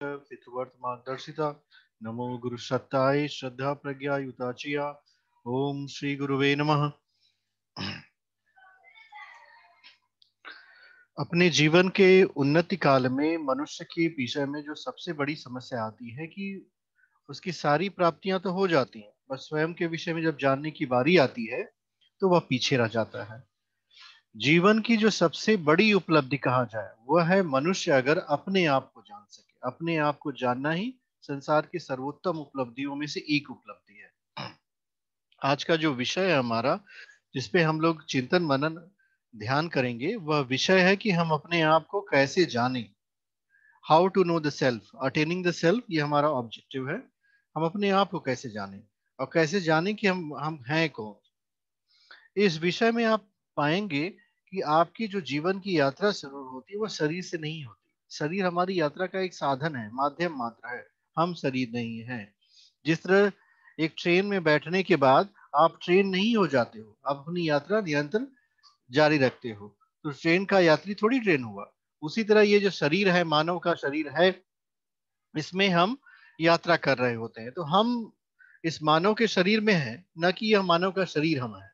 पितृवर्तमानदर्शिता नमो गुरु सत्ताय श्रद्धा प्रज्ञा युताचिया ओम श्री गुरुवे नमः। अपने जीवन के उन्नति काल में मनुष्य के विषय में जो सबसे बड़ी समस्या आती है कि उसकी सारी प्राप्तियां तो हो जाती हैं, बस स्वयं के विषय में जब जानने की बारी आती है तो वह पीछे रह जाता है। जीवन की जो सबसे बड़ी उपलब्धि कहा जाए वह है मनुष्य अगर अपने आप को जान सके। अपने आप को जानना ही संसार की सर्वोत्तम उपलब्धियों में से एक उपलब्धि है। आज का जो विषय है हमारा, जिसपे हम लोग चिंतन मनन ध्यान करेंगे, वह विषय है कि हम अपने आप को कैसे जानें। How to know the self, attaining the self, ये हमारा ऑब्जेक्टिव है। हम अपने आप को कैसे जानें और कैसे जानें कि हम हैं कौन। इस विषय में आप पाएंगे कि आपकी जो जीवन की यात्रा शुरू होती है वह शरीर से नहीं होती। शरीर हमारी यात्रा का एक साधन है, माध्यम मात्र है। हम शरीर नहीं है। जिस तरह एक ट्रेन में बैठने के बाद आप ट्रेन नहीं हो जाते हो, आप अपनी यात्रा निरंतर जारी रखते हो, तो ट्रेन का यात्री थोड़ी ट्रेन हुआ। उसी तरह ये जो शरीर है, मानव का शरीर है, इसमें हम यात्रा कर रहे होते हैं। तो हम इस मानव के शरीर में है, न कि यह मानव का शरीर हम है।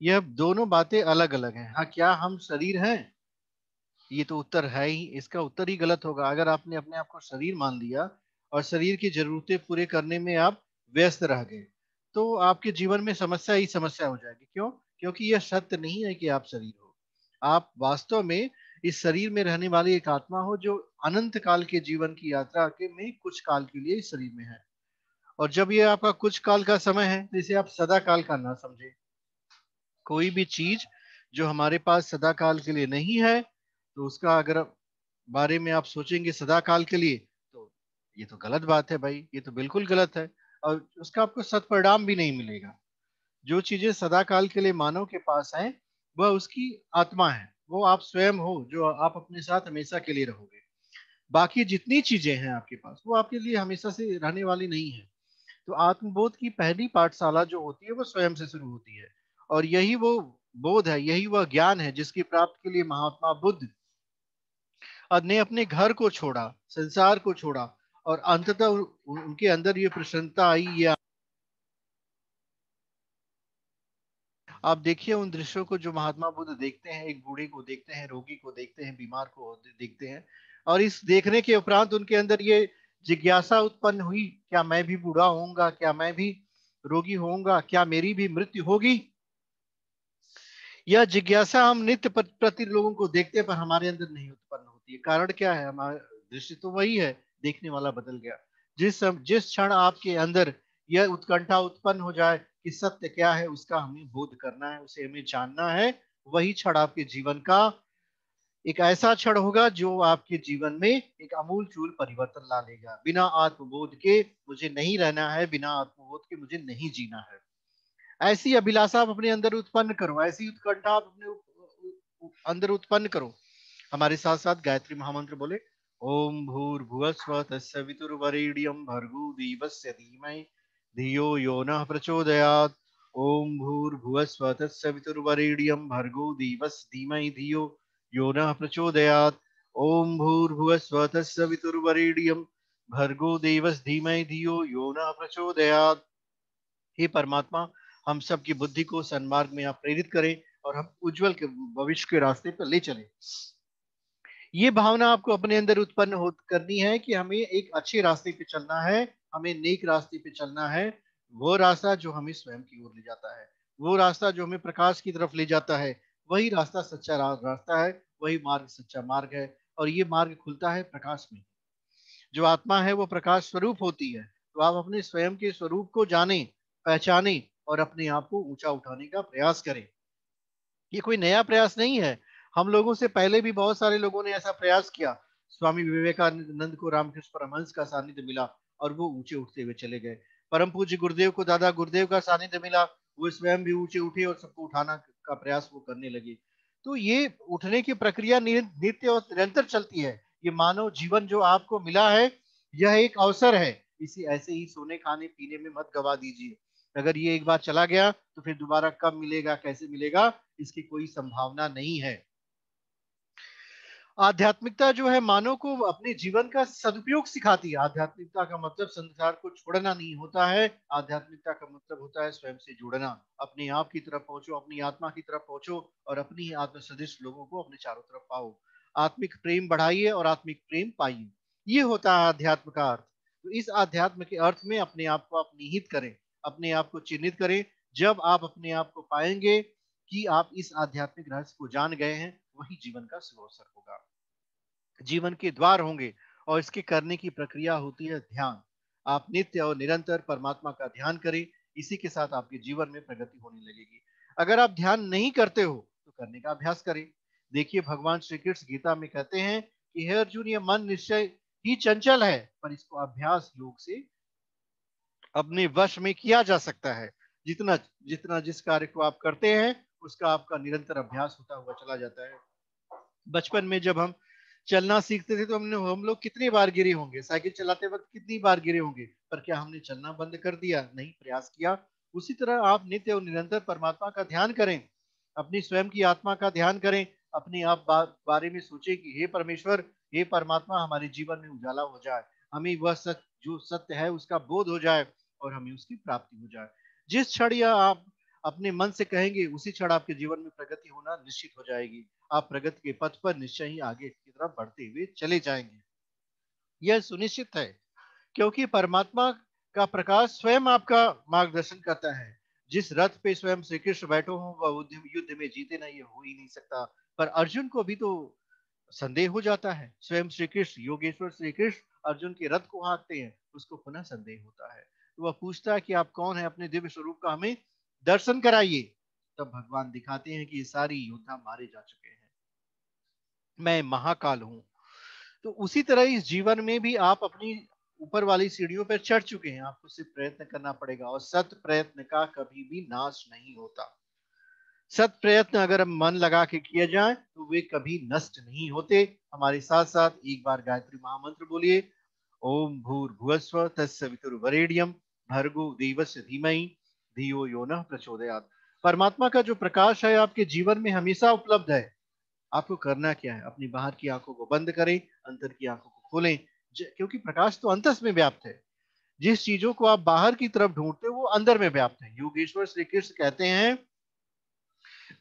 यह दोनों बातें अलग अलग हैं। हाँ, क्या हम शरीर हैं? ये तो उत्तर है ही, इसका उत्तर ही गलत होगा। अगर आपने अपने आप को शरीर मान लिया और शरीर की जरूरतें पूरे करने में आप व्यस्त रह गए, तो आपके जीवन में समस्या ही समस्या हो जाएगी। क्यों? क्योंकि यह सत्य नहीं है कि आप शरीर हो। आप वास्तव में इस शरीर में रहने वाली एक आत्मा हो, जो अनंत काल के जीवन की यात्रा के में कुछ काल के लिए इस शरीर में है। और जब ये आपका कुछ काल का समय है, तो इसे आप सदा काल का ना समझे। कोई भी चीज जो हमारे पास सदा काल के लिए नहीं है, तो उसका अगर बारे में आप सोचेंगे सदा काल के लिए, तो ये तो गलत बात है भाई, ये तो बिल्कुल गलत है। और उसका आपको सत्परिणाम भी नहीं मिलेगा। जो चीजें सदा काल के लिए मानव के पास हैं, वह उसकी आत्मा है, वो आप स्वयं हो, जो आप अपने साथ हमेशा के लिए रहोगे। बाकी जितनी चीजें हैं आपके पास, वो आपके लिए हमेशा से रहने वाली नहीं है। तो आत्मबोध की पहली पाठशाला जो होती है वो स्वयं से शुरू होती है। और यही वो बोध है, यही वह ज्ञान है जिसकी प्राप्ति के लिए महात्मा बुद्ध ने अपने घर को छोड़ा, संसार को छोड़ा, और अंततः उनके अंदर ये प्रसन्नता आई। ये आप देखिए उन दृश्यों को जो महात्मा बुद्ध देखते हैं। एक बूढ़े को देखते हैं, रोगी को देखते हैं, बीमार को देखते हैं, और इस देखने के उपरांत उनके अंदर ये जिज्ञासा उत्पन्न हुई, क्या मैं भी बूढ़ा होऊंगा? क्या मैं भी रोगी होऊंगा? क्या मेरी भी मृत्यु होगी? यह जिज्ञासा हम नित्य प्रति लोगों को देखते हैं, पर हमारे अंदर नहीं उत्पन्न होती है। कारण क्या है? हमारा दृष्टि तो वही है, देखने वाला बदल गया। जिस क्षण आपके अंदर यह उत्कंठा उत्पन्न हो जाए कि सत्य क्या है, उसका हमें बोध करना है, उसे हमें जानना है, वही क्षण आपके जीवन का एक ऐसा क्षण होगा जो आपके जीवन में एक अमूल चूल परिवर्तन ला लेगा। बिना आत्मबोध के मुझे नहीं रहना है, बिना आत्मबोध के मुझे नहीं जीना है। ऐसी अभिलाषा आप अपने अंदर उत्पन्न करो, ऐसी उत्कंठा आप अपने अंदर उत्पन्न करो। हमारे साथ साथ गायत्री महामंत्र बोले। ओम भूर्भुवस्व तस्सवितुर्वरेण्यं भर्गो देवस्य धीमहि धियो यो नः प्रचोदयात्। ओम भूर्भुवस्व तस्सवितुर्वरेण्यं भर्गो देवस्य धीमहि धियो यो नः प्रचोदयात्। ओम भूर्भुवस्व तस्सवितुर्वरेण्यं भर्गो देवस्य धीमहि धियो यो नः प्रचोदयात्। हे परमात्मा, हम सबकी बुद्धि को सन्मार्ग में आप प्रेरित करें और हम उज्जवल के भविष्य के रास्ते पर ले चलें। ये भावना आपको अपने अंदर उत्पन्न हो करनी है कि हमें एक अच्छे रास्ते पे चलना है, हमें नेक रास्ते पे चलना है। वो रास्ता जो हमें स्वयं की ओर ले जाता है, वो रास्ता जो हमें प्रकाश की तरफ ले जाता है, वही रास्ता सच्चा रास्ता है, वही मार्ग सच्चा मार्ग है। और ये मार्ग खुलता है प्रकाश में। जो आत्मा है वो प्रकाश स्वरूप होती है। तो आप अपने स्वयं के स्वरूप को जाने, पहचाने और अपने आप को ऊंचा उठाने का प्रयास करें। ये कोई नया प्रयास नहीं है। हम लोगों से पहले भी बहुत सारे लोगों ने ऐसा प्रयास किया। स्वामी विवेकानंद को रामकृष्ण परमहंस का सानिध्य मिला और वो ऊंचे उठते हुए चले गए। परम पूज्य गुरुदेव को दादा गुरुदेव का सानिध्य मिला, वो स्वयं भी ऊंचे उठे और सबको उठाना का प्रयास वो करने लगे। तो ये उठने की प्रक्रिया नित्य और निरंतर चलती है। ये मानव जीवन जो आपको मिला है, यह एक अवसर है। इसे ऐसे ही सोने खाने पीने में मत गवा दीजिए। अगर ये एक बार चला गया तो फिर दोबारा कब मिलेगा, कैसे मिलेगा, इसकी कोई संभावना नहीं है। आध्यात्मिकता जो है मानव को अपने जीवन का सदुपयोग सिखाती है। आध्यात्मिकता का मतलब संसार को छोड़ना नहीं होता है। आध्यात्मिकता का मतलब होता है स्वयं से जुड़ना। अपने आप की तरफ पहुंचो, अपनी आत्मा की तरफ पहुंचो और अपनी ही आत्म सदृश लोगों को अपने चारों तरफ पाओ। आत्मिक प्रेम बढ़ाइए और आत्मिक प्रेम पाइए। ये होता है अध्यात्म का अर्थ। तो इस अध्यात्म के अर्थ में अपने आप को आप निहित करें, अपने आप को चिन्हित करें। जब आप अपने आप को पाएंगे कि आप इस आध्यात्मिक रहस्य को जान गए हैं, वही जीवन का शुभ अवसर होगा, जीवन के द्वार होंगे। और इसके करने की प्रक्रिया होती है ध्यान। आप नित्य और निरंतर परमात्मा का ध्यान करें, इसी के साथ आपके जीवन में प्रगति होने लगेगी। अगर आप ध्यान नहीं करते हो तो करने का अभ्यास करें। देखिए, भगवान श्री कृष्ण गीता में कहते हैं कि हे अर्जुन, ये मन निश्चय ही चंचल है, पर इसको अभ्यास योग से अपने वश में किया जा सकता है। जितना जितना जिस कार्य को आप करते हैं, उसका आपका निरंतर अभ्यास होता हुआ चला जाता है। बचपन में जब हम चलना सीखते थे तो हम लोग कितनी बार गिरे होंगे, साइकिल चलाते वक्त कितनी बार गिरे होंगे, पर क्या हमने चलना बंद कर दिया? नहीं, प्रयास किया। उसी तरह आप नित्य और निरंतर परमात्मा का ध्यान करें, अपनी स्वयं की आत्मा का ध्यान करें। अपने आप बारे में सोचें कि हे परमेश्वर, हे परमात्मा, हमारे जीवन में उजाला हो जाए, हमें वह सच जो सत्य है उसका बोध हो जाए और हमें उसकी प्राप्ति हो जाए। जिस क्षण यह आप अपने मन से कहेंगे, उसी क्षण आपके जीवन में प्रगति होना निश्चित हो जाएगी। आप प्रगति के पथ पर निश्चय ही आगे की तरफ बढ़ते हुए चले जाएंगे। यह सुनिश्चित है, क्योंकि परमात्मा का प्रकाश स्वयं आपका मार्गदर्शन करता है। जिस रथ पे स्वयं श्री कृष्ण बैठे हो, वह युद्ध में जीते ना, ये हो ही नहीं सकता। पर अर्जुन को भी तो संदेह हो जाता है। स्वयं श्री कृष्ण, योगेश्वर श्री कृष्ण अर्जुन के रथ को हाँकते हैं, उसको पुनः संदेह होता है। तो वह पूछता है कि आप कौन है, अपने दिव्य स्वरूप का हमें दर्शन कराइए। तब भगवान दिखाते हैं कि ये सारी योद्धा मारे जा चुके हैं, मैं महाकाल हूं। तो उसी तरह इस जीवन में भी आप अपनी ऊपर वाली सीढ़ियों पर चढ़ चुके हैं, आपको सिर्फ प्रयत्न करना पड़ेगा। और सत प्रयत्न का कभी भी नाश नहीं होता। सत प्रयत्न अगर हम मन लगा के किए जाए तो वे कभी नष्ट नहीं होते। हमारे साथ साथ एक बार गायत्री महामंत्र बोलिए। ओम भूर्भुवस्व तत्सवितुर्वरेण्यम भर्गो देवस्य धीमहि धियो यो नः प्रचोदयात्। परमात्मा का जो प्रकाश है आपके जीवन में हमेशा उपलब्ध है। आपको करना क्या है, अपनी बाहर की आंखों को बंद करें, अंतर की आंखों को खोलें। क्योंकि प्रकाश तो अंतस में व्याप्त है। जिस चीजों को आप बाहर की तरफ ढूंढते हो वो अंदर में व्याप्त है। योगेश्वर श्री कृष्ण कहते हैं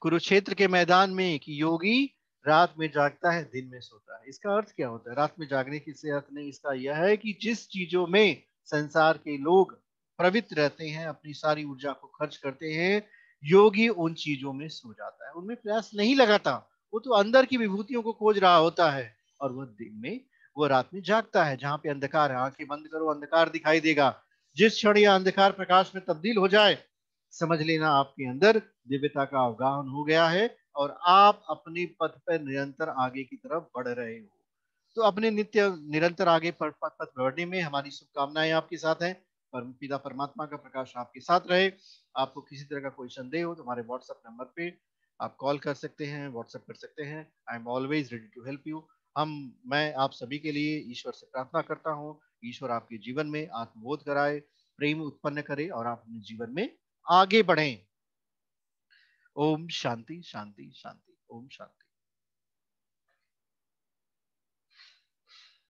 कुरुक्षेत्र के मैदान में कि योगी रात में जागता है, दिन में सोता है। इसका अर्थ क्या होता है? रात में जागने की से अर्थ नहीं, इसका यह है कि जिस चीजों में संसार के लोग प्रवृत्त रहते हैं, अपनी सारी ऊर्जा को खर्च करते हैं, योगी उन चीजों में सो जाता है, उनमें प्रयास नहीं लगाता। वो तो अंदर की विभूतियों को खोज रहा होता है। और वह दिन में, वो रात में जागता है जहां पे अंधकार है। आंखें बंद करो, अंधकार दिखाई देगा। जिस क्षण यह अंधकार प्रकाश में तब्दील हो जाए, समझ लेना आपके अंदर दिव्यता का अवगाहन हो गया है और आप अपने पथ पर निरंतर आगे की तरफ बढ़ रहे हो। तो अपने नित्य निरंतर आगे पथ पथ बढ़ने में हमारी शुभकामनाएं आपके साथ हैं। पिता परमात्मा का प्रकाश आपके साथ रहे। आपको किसी तरह का कोई संदेह हो तो हमारे व्हाट्सएप नंबर पे आप कॉल कर सकते हैं, व्हाट्सएप कर सकते हैं। I am always ready to help you. हम मैं आप सभी के लिए ईश्वर से प्रार्थना करता हूँ, ईश्वर आपके जीवन में आत्मबोध कराए, प्रेम उत्पन्न करे और आप अपने जीवन में आगे बढ़ें। ओम शांति शांति शांति। ओम शांति।